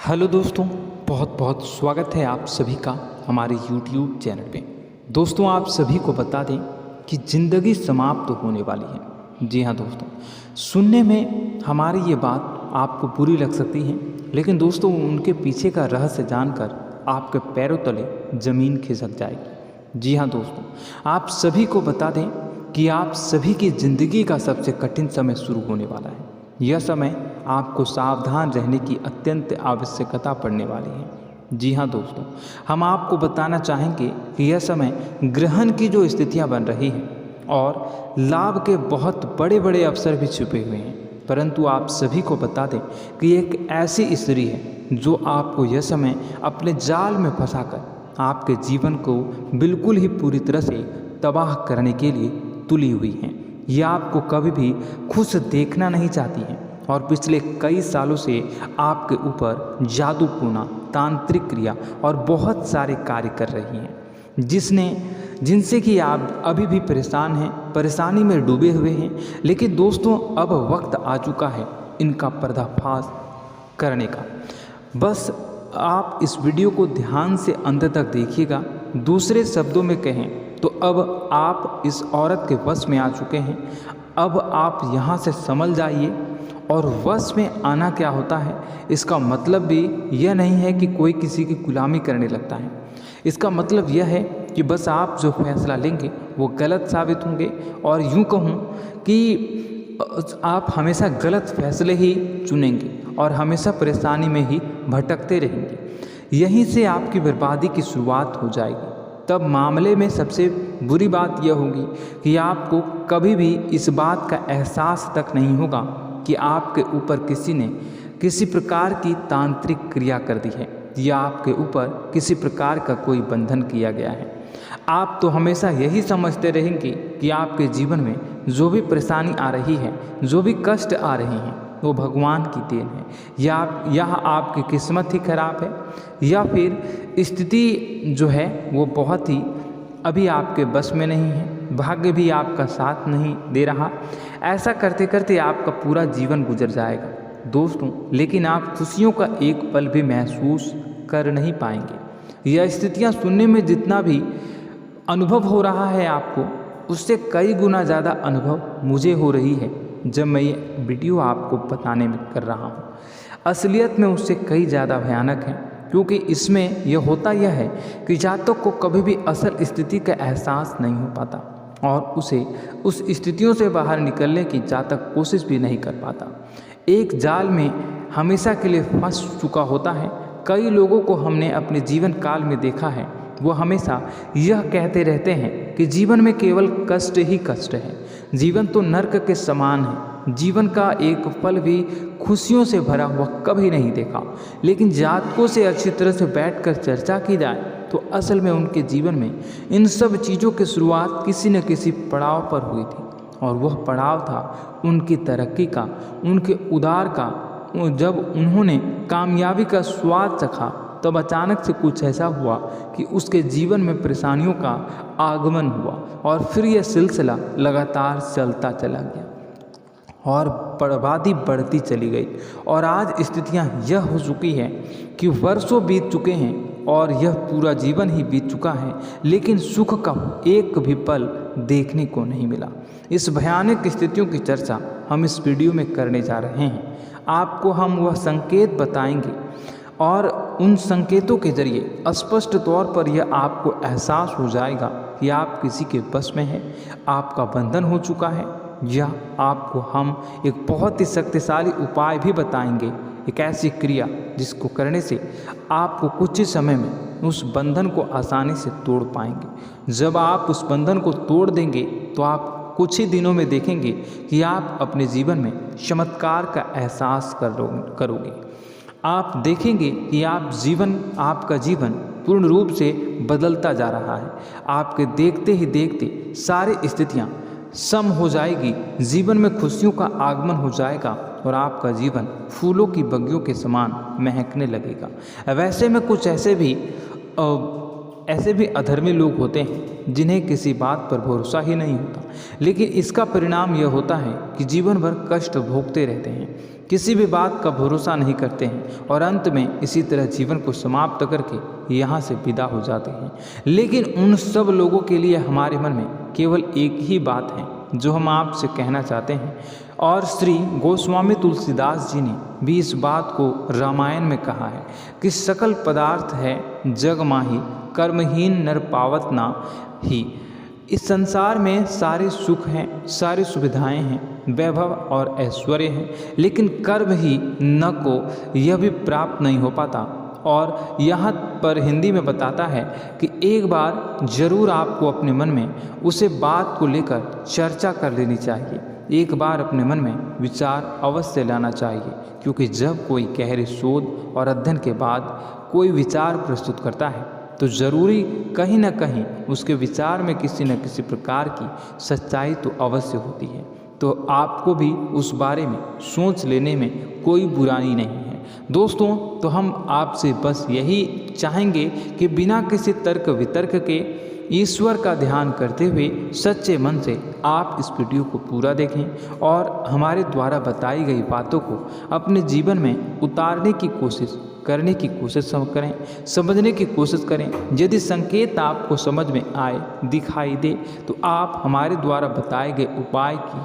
Hello दोस्तों, बहुत बहुत स्वागत है आप सभी का हमारे YouTube चैनल पे। दोस्तों, आप सभी को बता दें कि ज़िंदगी समाप्त तो होने वाली है। जी हाँ दोस्तों, सुनने में हमारी ये बात आपको बुरी लग सकती है, लेकिन दोस्तों उनके पीछे का रहस्य जानकर आपके पैरों तले ज़मीन खिसक जाएगी। जी हाँ दोस्तों, आप सभी को बता दें कि आप सभी की ज़िंदगी का सबसे कठिन समय शुरू होने वाला है। यह समय आपको सावधान रहने की अत्यंत आवश्यकता पड़ने वाली है। जी हाँ दोस्तों, हम आपको बताना चाहेंगे कि यह समय ग्रहण की जो स्थितियाँ बन रही हैं और लाभ के बहुत बड़े बड़े अवसर भी छुपे हुए हैं, परंतु आप सभी को बता दें कि एक ऐसी स्त्री है जो आपको यह समय अपने जाल में फंसाकर आपके जीवन को बिल्कुल ही पूरी तरह से तबाह करने के लिए तुली हुई है। यह आपको कभी भी खुश देखना नहीं चाहती हैं और पिछले कई सालों से आपके ऊपर जादू टोना, तांत्रिक क्रिया और बहुत सारे कार्य कर रही हैं, जिनसे कि आप अभी भी परेशान हैं, परेशानी में डूबे हुए हैं। लेकिन दोस्तों, अब वक्त आ चुका है इनका पर्दाफाश करने का। बस आप इस वीडियो को ध्यान से अंत तक देखिएगा। दूसरे शब्दों में कहें तो अब आप इस औरत के वश में आ चुके हैं। अब आप यहाँ से संभल जाइए। और वश में आना क्या होता है, इसका मतलब भी यह नहीं है कि कोई किसी की गुलामी करने लगता है। इसका मतलब यह है कि बस आप जो फैसला लेंगे वो गलत साबित होंगे, और यूँ कहूँ कि आप हमेशा गलत फैसले ही चुनेंगे और हमेशा परेशानी में ही भटकते रहेंगे। यहीं से आपकी बर्बादी की शुरुआत हो जाएगी। तब मामले में सबसे बुरी बात यह होगी कि आपको कभी भी इस बात का एहसास तक नहीं होगा कि आपके ऊपर किसी ने किसी प्रकार की तांत्रिक क्रिया कर दी है या आपके ऊपर किसी प्रकार का कोई बंधन किया गया है। आप तो हमेशा यही समझते रहेंगे कि आपके जीवन में जो भी परेशानी आ रही है, जो भी कष्ट आ रहे हैं, वो भगवान की देन है, या आपकी किस्मत ही खराब है, या फिर स्थिति जो है वो बहुत ही अभी आपके बस में नहीं है, भाग्य भी आपका साथ नहीं दे रहा। ऐसा करते करते आपका पूरा जीवन गुजर जाएगा दोस्तों, लेकिन आप खुशियों का एक पल भी महसूस कर नहीं पाएंगे। यह स्थितियाँ सुनने में जितना भी अनुभव हो रहा है आपको, उससे कई गुना ज़्यादा अनुभव मुझे हो रही है जब मैं ये वीडियो आपको बताने में कर रहा हूँ। असलियत में उससे कई ज़्यादा भयानक है, क्योंकि इसमें यह होता यह है कि जातक को कभी भी असल स्थिति का एहसास नहीं हो पाता और उसे उस स्थितियों से बाहर निकलने की जातक कोशिश भी नहीं कर पाता। एक जाल में हमेशा के लिए फंस चुका होता है। कई लोगों को हमने अपने जीवन काल में देखा है, वो हमेशा यह कहते रहते हैं कि जीवन में केवल कष्ट ही कष्ट है, जीवन तो नर्क के समान है, जीवन का एक पल भी खुशियों से भरा हुआ कभी नहीं देखा। लेकिन जातकों से अच्छी तरह से बैठकर चर्चा की जाए तो असल में उनके जीवन में इन सब चीज़ों की शुरुआत किसी न किसी पड़ाव पर हुई थी, और वह पड़ाव था उनकी तरक्की का, उनके उदार का। जब उन्होंने कामयाबी का स्वाद चखा, तब अचानक से कुछ ऐसा हुआ कि उसके जीवन में परेशानियों का आगमन हुआ, और फिर यह सिलसिला लगातार चलता चला गया और बर्बादी बढ़ती चली गई। और आज स्थितियां यह हो चुकी है कि वर्षों बीत चुके हैं और यह पूरा जीवन ही बीत चुका है, लेकिन सुख का एक भी पल देखने को नहीं मिला। इस भयानक स्थितियों की चर्चा हम इस वीडियो में करने जा रहे हैं। आपको हम वह संकेत बताएंगे और उन संकेतों के जरिए स्पष्ट तौर पर यह आपको एहसास हो जाएगा कि आप किसी के बस में हैं, आपका बंधन हो चुका है, या आपको हम एक बहुत ही शक्तिशाली उपाय भी बताएंगे, एक ऐसी क्रिया जिसको करने से आपको कुछ ही समय में उस बंधन को आसानी से तोड़ पाएंगे। जब आप उस बंधन को तोड़ देंगे तो आप कुछ ही दिनों में देखेंगे कि आप अपने जीवन में चमत्कार का एहसास करोगे। आप देखेंगे कि आपका जीवन पूर्ण रूप से बदलता जा रहा है। आपके देखते ही देखते सारी स्थितियाँ सम हो जाएगी, जीवन में खुशियों का आगमन हो जाएगा और आपका जीवन फूलों की बगियों के समान महकने लगेगा। वैसे में कुछ ऐसे भी ऐसे भी अधर्मी लोग होते हैं जिन्हें किसी बात पर भरोसा ही नहीं होता, लेकिन इसका परिणाम यह होता है कि जीवन भर कष्ट भोगते रहते हैं, किसी भी बात का भरोसा नहीं करते हैं और अंत में इसी तरह जीवन को समाप्त करके यहाँ से विदा हो जाते हैं। लेकिन उन सब लोगों के लिए हमारे मन में केवल एक ही बात है जो हम आपसे कहना चाहते हैं, और श्री गोस्वामी तुलसीदास जी ने भी इस बात को रामायण में कहा है कि सकल पदार्थ है जग माही, कर्महीन नर पावत ना ही। इस संसार में सारे सुख हैं, सारी सुविधाएं हैं, वैभव और ऐश्वर्य हैं, लेकिन कर्म ही न को यह भी प्राप्त नहीं हो पाता। और यहाँ पर हिंदी में बताता है कि एक बार ज़रूर आपको अपने मन में उसे बात को लेकर चर्चा कर लेनी चाहिए, एक बार अपने मन में विचार अवश्य लाना चाहिए, क्योंकि जब कोई गहरे शोध और अध्ययन के बाद कोई विचार प्रस्तुत करता है तो ज़रूरी कहीं न कहीं उसके विचार में किसी न किसी प्रकार की सच्चाई तो अवश्य होती है। तो आपको भी उस बारे में सोच लेने में कोई बुराई नहीं है। दोस्तों, तो हम आपसे बस यही चाहेंगे कि बिना किसी तर्क वितर्क के ईश्वर का ध्यान करते हुए सच्चे मन से आप इस वीडियो को पूरा देखें और हमारे द्वारा बताई गई बातों को अपने जीवन में उतारने की कोशिश करने की कोशिश करें, समझने की कोशिश करें। यदि संकेत आपको समझ में आए, दिखाई दे, तो आप हमारे द्वारा बताए गए उपाय की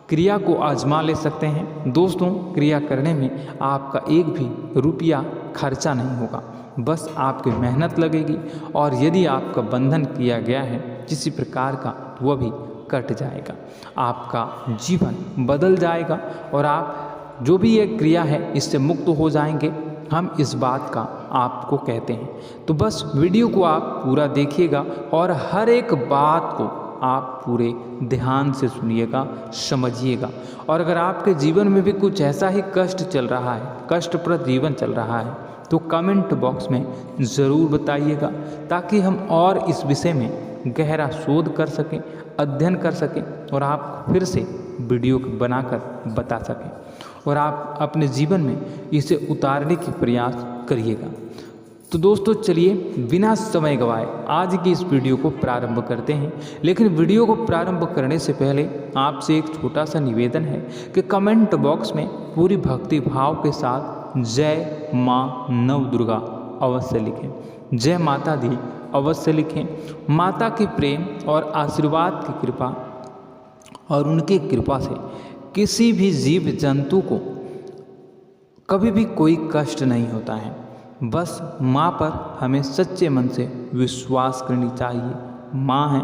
क्रिया को आजमा ले सकते हैं। दोस्तों, क्रिया करने में आपका एक भी रुपया खर्चा नहीं होगा, बस आपकी मेहनत लगेगी, और यदि आपका बंधन किया गया है किसी प्रकार का, वह भी कट जाएगा, आपका जीवन बदल जाएगा और आप जो भी ये क्रिया है इससे मुक्त हो जाएंगे। हम इस बात का आपको कहते हैं। तो बस वीडियो को आप पूरा देखिएगा और हर एक बात को आप पूरे ध्यान से सुनिएगा, समझिएगा। और अगर आपके जीवन में भी कुछ ऐसा ही कष्ट चल रहा है, कष्टप्रद जीवन चल रहा है, तो कमेंट बॉक्स में ज़रूर बताइएगा, ताकि हम और इस विषय में गहरा शोध कर सकें, अध्ययन कर सकें और आप फिर से वीडियो बनाकर बता सकें और आप अपने जीवन में इसे उतारने की प्रयास करिएगा। तो दोस्तों, चलिए बिना समय गवाए आज की इस वीडियो को प्रारंभ करते हैं। लेकिन वीडियो को प्रारंभ करने से पहले आपसे एक छोटा सा निवेदन है कि कमेंट बॉक्स में पूरी भक्ति भाव के साथ जय माँ नव दुर्गा अवश्य लिखें, जय माता दी अवश्य लिखें। माता के प्रेम और आशीर्वाद की कृपा और उनकी कृपा से किसी भी जीव जंतु को कभी भी कोई कष्ट नहीं होता है। बस माँ पर हमें सच्चे मन से विश्वास करनी चाहिए। माँ है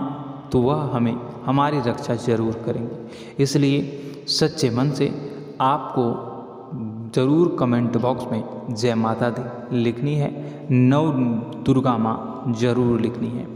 तो वह हमें हमारी रक्षा जरूर करेंगी। इसलिए सच्चे मन से आपको ज़रूर कमेंट बॉक्स में जय माता दी लिखनी है, नव दुर्गा माँ जरूर लिखनी है।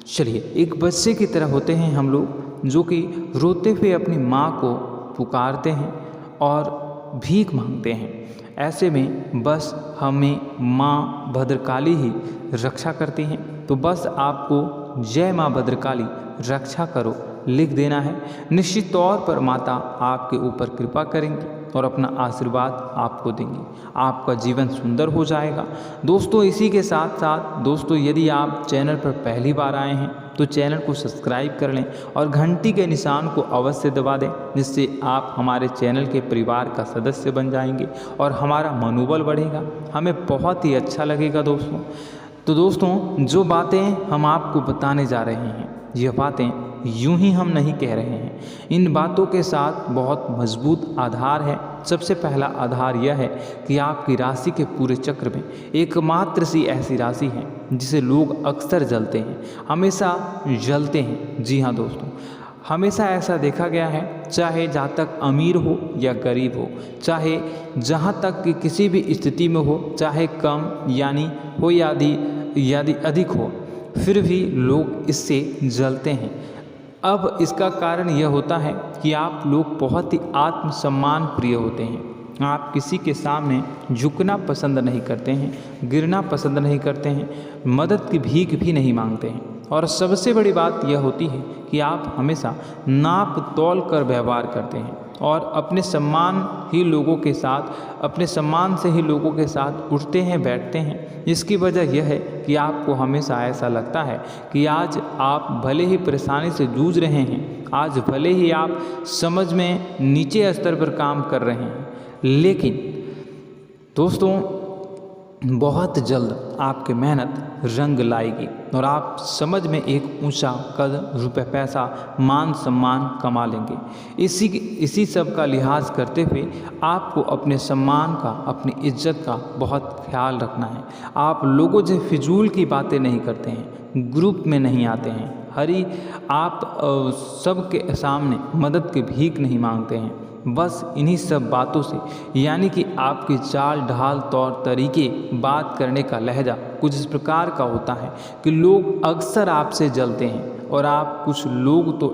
चलिए, एक बच्चे की तरह होते हैं हम लोग, जो कि रोते हुए अपनी माँ को पुकारते हैं और भीख मांगते हैं। ऐसे में बस हमें माँ भद्रकाली ही रक्षा करती हैं। तो बस आपको जय माँ भद्रकाली रक्षा करो लिख देना है। निश्चित तौर पर माता आपके ऊपर कृपा करेंगी और अपना आशीर्वाद आपको देंगी, आपका जीवन सुंदर हो जाएगा। दोस्तों, इसी के साथ साथ दोस्तों, यदि आप चैनल पर पहली बार आए हैं तो चैनल को सब्सक्राइब कर लें और घंटी के निशान को अवश्य दबा दें, जिससे आप हमारे चैनल के परिवार का सदस्य बन जाएंगे और हमारा मनोबल बढ़ेगा, हमें बहुत ही अच्छा लगेगा दोस्तों। तो दोस्तों, जो बातें हम आपको बताने जा रहे हैं, यह बातें यूं ही हम नहीं कह रहे हैं। इन बातों के साथ बहुत मजबूत आधार है। सबसे पहला आधार यह है कि आपकी राशि के पूरे चक्र में एकमात्र सी ऐसी राशि है जिसे लोग अक्सर जलते हैं, हमेशा जलते हैं। जी हाँ दोस्तों, हमेशा ऐसा देखा गया है, चाहे जहाँ तक अमीर हो या गरीब हो, चाहे जहाँ तक कि किसी भी स्थिति में हो, चाहे कम यानी हो या अधिक हो, फिर भी लोग इससे जलते हैं। अब इसका कारण यह होता है कि आप लोग बहुत ही आत्मसम्मान प्रिय होते हैं। आप किसी के सामने झुकना पसंद नहीं करते हैं, गिरना पसंद नहीं करते हैं, मदद की भीख भी नहीं मांगते हैं। और सबसे बड़ी बात यह होती है कि आप हमेशा नाप तोल कर व्यवहार करते हैं और अपने सम्मान ही लोगों के साथ, अपने सम्मान से ही लोगों के साथ उठते हैं, बैठते हैं। इसकी वजह यह है कि आपको हमेशा ऐसा लगता है कि आज आप भले ही परेशानी से जूझ रहे हैं, आज भले ही आप समझ में नीचे स्तर पर काम कर रहे हैं, लेकिन दोस्तों बहुत जल्द आपकी मेहनत रंग लाएगी और आप समझ में एक ऊंचा कद, रुपए, पैसा, मान सम्मान कमा लेंगे। इसी सब का लिहाज करते हुए आपको अपने सम्मान का, अपनी इज्जत का बहुत ख्याल रखना है। आप लोगों से फिजूल की बातें नहीं करते हैं, ग्रुप में नहीं आते हैं, आप सबके सामने मदद की भीख नहीं मांगते हैं। बस इन्हीं सब बातों से, यानी कि आपकी चाल ढाल, तौर तरीके, बात करने का लहजा कुछ इस प्रकार का होता है कि लोग अक्सर आपसे जलते हैं और कुछ लोग तो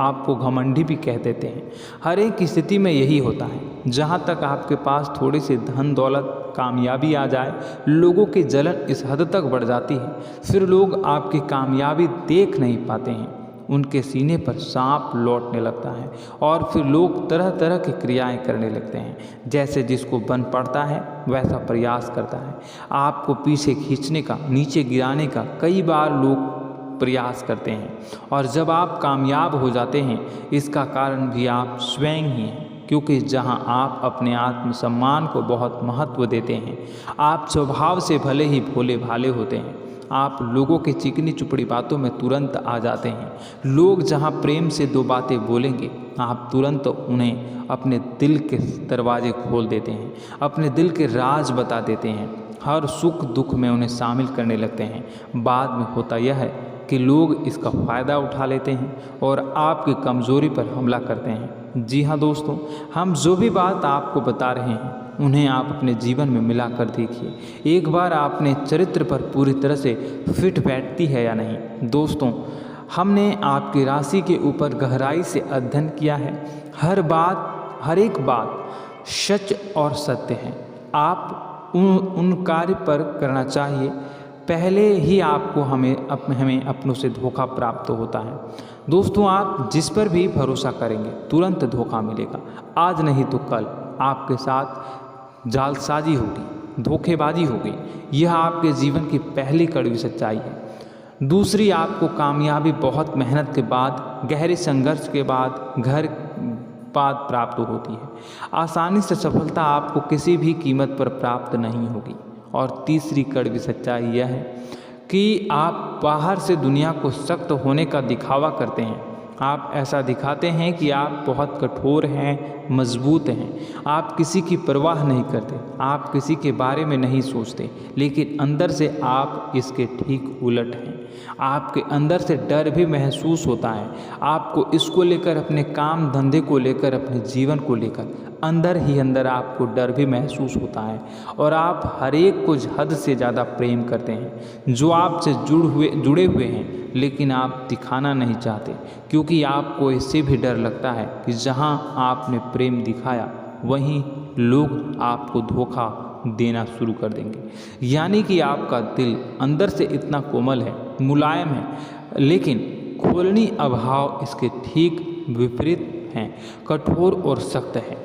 आपको घमंडी भी कह देते हैं। हर एक स्थिति में यही होता है। जहाँ तक आपके पास थोड़ी सी धन दौलत, कामयाबी आ जाए, लोगों की जलन इस हद तक बढ़ जाती है, फिर लोग आपकी कामयाबी देख नहीं पाते हैं। उनके सीने पर सांप लौटने लगता है और फिर लोग तरह तरह की क्रियाएं करने लगते हैं। जैसे जिसको बन पड़ता है वैसा प्रयास करता है। आपको पीछे खींचने का, नीचे गिराने का कई बार लोग प्रयास करते हैं और जब आप कामयाब हो जाते हैं, इसका कारण भी आप स्वयं ही हैं। क्योंकि जहां आप अपने आत्मसम्मान को बहुत महत्व देते हैं, आप स्वभाव से भले ही भोले भाले होते हैं, आप लोगों के चिकनी चुपड़ी बातों में तुरंत आ जाते हैं। लोग जहां प्रेम से दो बातें बोलेंगे, आप तुरंत उन्हें अपने दिल के दरवाजे खोल देते हैं, अपने दिल के राज बता देते हैं, हर सुख दुख में उन्हें शामिल करने लगते हैं। बाद में होता यह है कि लोग इसका फ़ायदा उठा लेते हैं और आपकी कमज़ोरी पर हमला करते हैं। जी हाँ दोस्तों, हम जो भी बात आपको बता रहे हैं उन्हें आप अपने जीवन में मिलाकर देखिए। एक बार आपने चरित्र पर पूरी तरह से फिट बैठती है या नहीं। दोस्तों, हमने आपकी राशि के ऊपर गहराई से अध्ययन किया है। हर एक बात सच और सत्य है। आप उन कार्य पर करना चाहिए, पहले ही आपको हमें अपनों से धोखा प्राप्त होता है। दोस्तों, आप जिस पर भी भरोसा करेंगे तुरंत धोखा मिलेगा। आज नहीं तो कल आपके साथ जालसाजी होगी, धोखेबाजी होगी। यह आपके जीवन की पहली कड़वी सच्चाई है। दूसरी, आपको कामयाबी बहुत मेहनत के बाद, गहरे संघर्ष के बाद प्राप्त होती है। आसानी से सफलता आपको किसी भी कीमत पर प्राप्त नहीं होगी। और तीसरी कड़वी सच्चाई यह है कि आप बाहर से दुनिया को सख्त होने का दिखावा करते हैं। आप ऐसा दिखाते हैं कि आप बहुत कठोर हैं, मजबूत हैं। आप किसी की परवाह नहीं करते, आप किसी के बारे में नहीं सोचते, लेकिन अंदर से आप इसके ठीक उलट हैं। आपके अंदर से डर भी महसूस होता है। आपको इसको लेकर, अपने काम धंधे को लेकर, अपने जीवन को लेकर अंदर ही अंदर आपको डर भी महसूस होता है। और आप हर एक को हद से ज़्यादा प्रेम करते हैं, जो आपसे जुड़े हुए हैं, लेकिन आप दिखाना नहीं चाहते, क्योंकि आपको इससे भी डर लगता है कि जहां आपने प्रेम दिखाया वहीं लोग आपको धोखा देना शुरू कर देंगे। यानी कि आपका दिल अंदर से इतना कोमल है, मुलायम है, लेकिन खोलनी अभाव इसके ठीक विपरीत हैं, कठोर और सख्त है।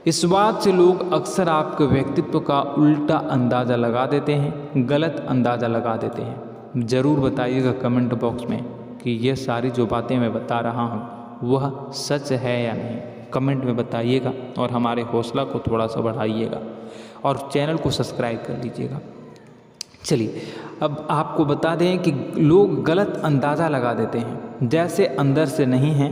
इस बात से लोग अक्सर आपके व्यक्तित्व का उल्टा अंदाज़ा लगा देते हैं, गलत अंदाज़ा लगा देते हैं। ज़रूर बताइएगा कमेंट बॉक्स में कि ये सारी जो बातें मैं बता रहा हूँ वह सच है या नहीं। कमेंट में बताइएगा और हमारे हौसला को थोड़ा सा बढ़ाइएगा और चैनल को सब्सक्राइब कर लीजिएगा। चलिए, अब आपको बता दें कि लोग गलत अंदाज़ा लगा देते हैं। जैसे अंदर से नहीं हैं,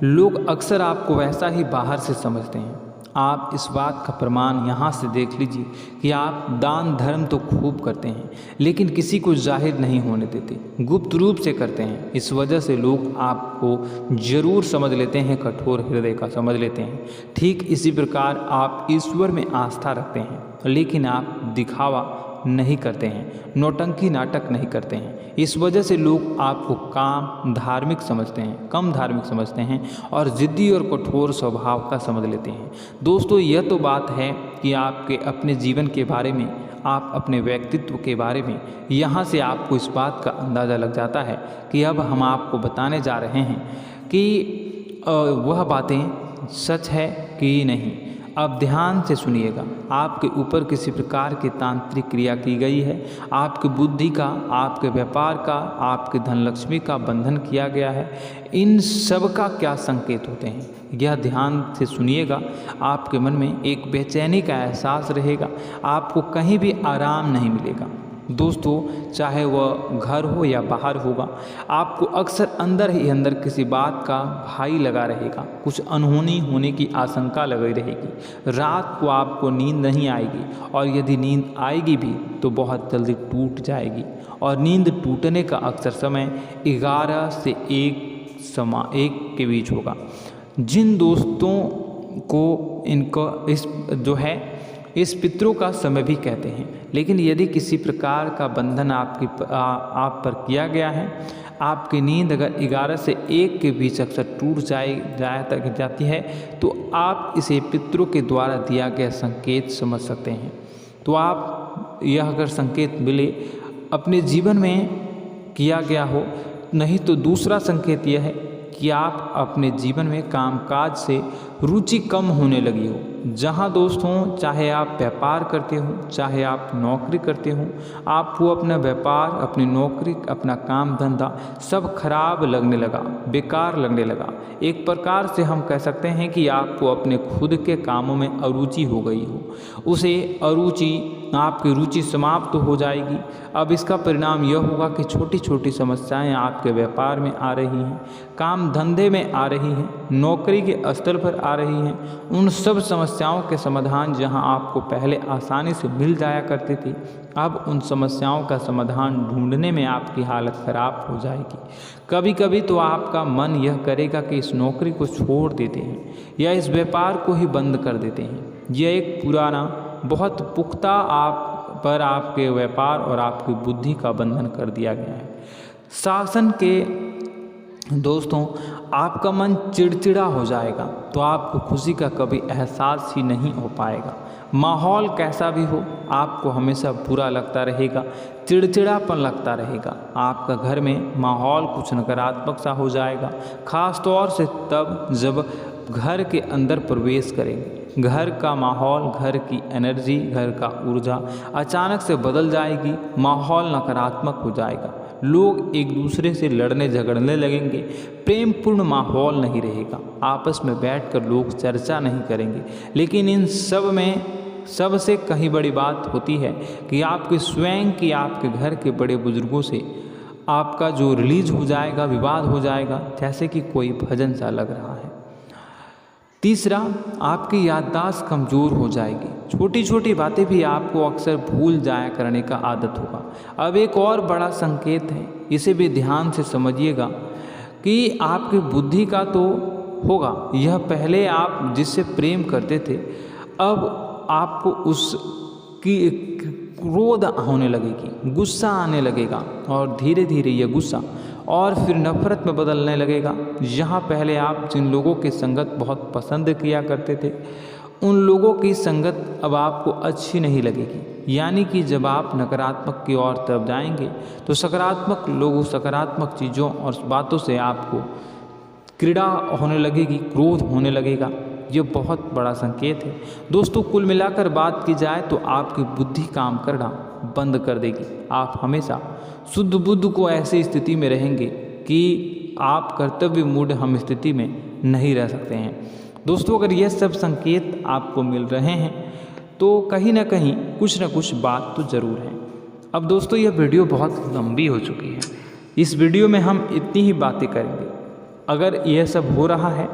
लोग अक्सर आपको वैसा ही बाहर से समझते हैं। आप इस बात का प्रमाण यहाँ से देख लीजिए कि आप दान धर्म तो खूब करते हैं, लेकिन किसी को जाहिर नहीं होने देते, गुप्त रूप से करते हैं। इस वजह से लोग आपको ज़रूर समझ लेते हैं, कठोर हृदय का समझ लेते हैं। ठीक इसी प्रकार आप ईश्वर में आस्था रखते हैं, लेकिन आप दिखावा नहीं करते हैं, नौटंकी नाटक नहीं करते हैं। इस वजह से लोग आपको कम धार्मिक समझते हैं और ज़िद्दी और कठोर स्वभाव का समझ लेते हैं। दोस्तों, यह तो बात है कि आपके अपने जीवन के बारे में, आप अपने व्यक्तित्व के बारे में, यहाँ से आपको इस बात का अंदाज़ा लग जाता है कि अब हम आपको बताने जा रहे हैं कि वह बातें सच है कि नहीं। अब ध्यान से सुनिएगा। आपके ऊपर किसी प्रकार की तांत्रिक क्रिया की गई है, आपकी बुद्धि का, आपके व्यापार का, आपके धन लक्ष्मी का बंधन किया गया है। इन सब का क्या संकेत होते हैं, यह ध्यान से सुनिएगा। आपके मन में एक बेचैनी का एहसास रहेगा, आपको कहीं भी आराम नहीं मिलेगा। दोस्तों, चाहे वह घर हो या बाहर होगा, आपको अक्सर अंदर ही अंदर किसी बात का भाई लगा रहेगा, कुछ अनहोनी होने की आशंका लगी रहेगी। रात को आपको नींद नहीं आएगी, और यदि नींद आएगी भी तो बहुत जल्दी टूट जाएगी। और नींद टूटने का अक्सर समय 11 से 1 के बीच होगा। जिन दोस्तों को इस पितरों का समय भी कहते हैं। लेकिन यदि किसी प्रकार का बंधन आप पर किया गया है, आपकी नींद अगर 11 से 1 के बीच अक्सर टूट जाती है, तो आप इसे पितरों के द्वारा दिया गया संकेत समझ सकते हैं। तो आप यह अगर संकेत मिले अपने जीवन में किया गया हो, नहीं तो दूसरा संकेत यह है कि आप अपने जीवन में कामकाज से रुचि कम होने लगी हो। जहाँ दोस्तों, चाहे आप व्यापार करते हो, चाहे आप नौकरी करते हो, आपको अपना व्यापार, अपनी नौकरी, अपना काम धंधा सब खराब लगने लगा, बेकार लगने लगा। एक प्रकार से हम कह सकते हैं कि आपको अपने खुद के कामों में अरुचि हो गई हो। उसे अरुचि, आपकी रुचि समाप्त हो जाएगी। अब इसका परिणाम यह होगा कि छोटी छोटी समस्याएं आपके व्यापार में आ रही हैं, काम धंधे में आ रही हैं, नौकरी के स्तर पर आ रही हैं। उन सब समस्याओं के समाधान जहां आपको पहले आसानी से मिल जाया करते थे, अब उन समस्याओं का समाधान ढूंढने में आपकी हालत ख़राब हो जाएगी। कभी कभी तो आपका मन यह करेगा कि इस नौकरी को छोड़ देते हैं या इस व्यापार को ही बंद कर देते हैं। यह एक पुराना, बहुत पुख्ता आप पर आपके व्यापार और आपकी बुद्धि का बंधन कर दिया गया है। शासन के दोस्तों, आपका मन चिड़चिड़ा हो जाएगा, तो आपको खुशी का कभी एहसास ही नहीं हो पाएगा। माहौल कैसा भी हो, आपको हमेशा बुरा लगता रहेगा, चिड़चिड़ापन लगता रहेगा। आपका घर में माहौल कुछ नकारात्मक सा हो जाएगा, ख़ास तौर से तब जब घर के अंदर प्रवेश करेंगे। घर का माहौल, घर की एनर्जी, घर का ऊर्जा अचानक से बदल जाएगी, माहौल नकारात्मक हो जाएगा। लोग एक दूसरे से लड़ने झगड़ने लगेंगे, प्रेमपूर्ण माहौल नहीं रहेगा, आपस में बैठकर लोग चर्चा नहीं करेंगे। लेकिन इन सब में सबसे कहीं बड़ी बात होती है कि आपके स्वयं की, आपके घर के बड़े बुजुर्गों से आपका जो रिलीज हो जाएगा, विवाद हो जाएगा, जैसे कि कोई भजन सा लग रहा है। तीसरा, आपकी याददाश्त कमज़ोर हो जाएगी, छोटी छोटी बातें भी आपको अक्सर भूल जाया करने का आदत होगा। अब एक और बड़ा संकेत है, इसे भी ध्यान से समझिएगा कि आपकी बुद्धि का तो होगा, यह पहले आप जिससे प्रेम करते थे, अब आपको उसकी क्रोध होने लगेगी, गुस्सा आने लगेगा, और धीरे धीरे यह गुस्सा और फिर नफरत में बदलने लगेगा। यहाँ पहले आप जिन लोगों की संगत बहुत पसंद किया करते थे, उन लोगों की संगत अब आपको अच्छी नहीं लगेगी। यानी कि जब आप नकारात्मक की ओर तरफ जाएंगे, तो सकारात्मक लोगों, सकारात्मक चीज़ों और बातों से आपको क्रीड़ा होने लगेगी, क्रोध होने लगेगा। ये बहुत बड़ा संकेत है दोस्तों। कुल मिलाकर बात की जाए तो आपकी बुद्धि काम करना बंद कर देगी। आप हमेशा शुद्ध बुद्ध को ऐसी स्थिति में रहेंगे कि आप कर्तव्य मूढ़ हम स्थिति में नहीं रह सकते हैं। दोस्तों, अगर यह सब संकेत आपको मिल रहे हैं तो कहीं ना कहीं कुछ ना कुछ बात तो ज़रूर है। अब दोस्तों, यह वीडियो बहुत लंबी हो चुकी है, इस वीडियो में हम इतनी ही बातें करेंगे। अगर यह सब हो रहा है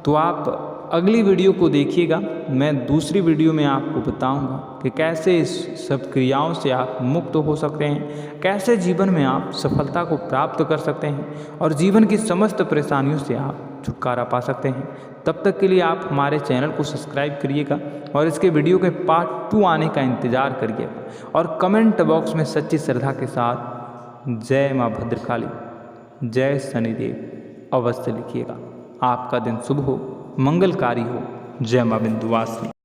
तो आप अगली वीडियो को देखिएगा। मैं दूसरी वीडियो में आपको बताऊंगा कि कैसे इस सब क्रियाओं से आप मुक्त हो सकते हैं, कैसे जीवन में आप सफलता को प्राप्त कर सकते हैं और जीवन की समस्त परेशानियों से आप छुटकारा पा सकते हैं। तब तक के लिए आप हमारे चैनल को सब्सक्राइब करिएगा और इसके वीडियो के पार्ट 2 आने का इंतज़ार करिएगा। और कमेंट बॉक्स में सच्ची श्रद्धा के साथ जय माँ भद्रकाली, जय शनिदेव अवश्य लिखिएगा। आपका दिन शुभ हो, मंगलकारी हो। जय माँ विंध्यवासिनी।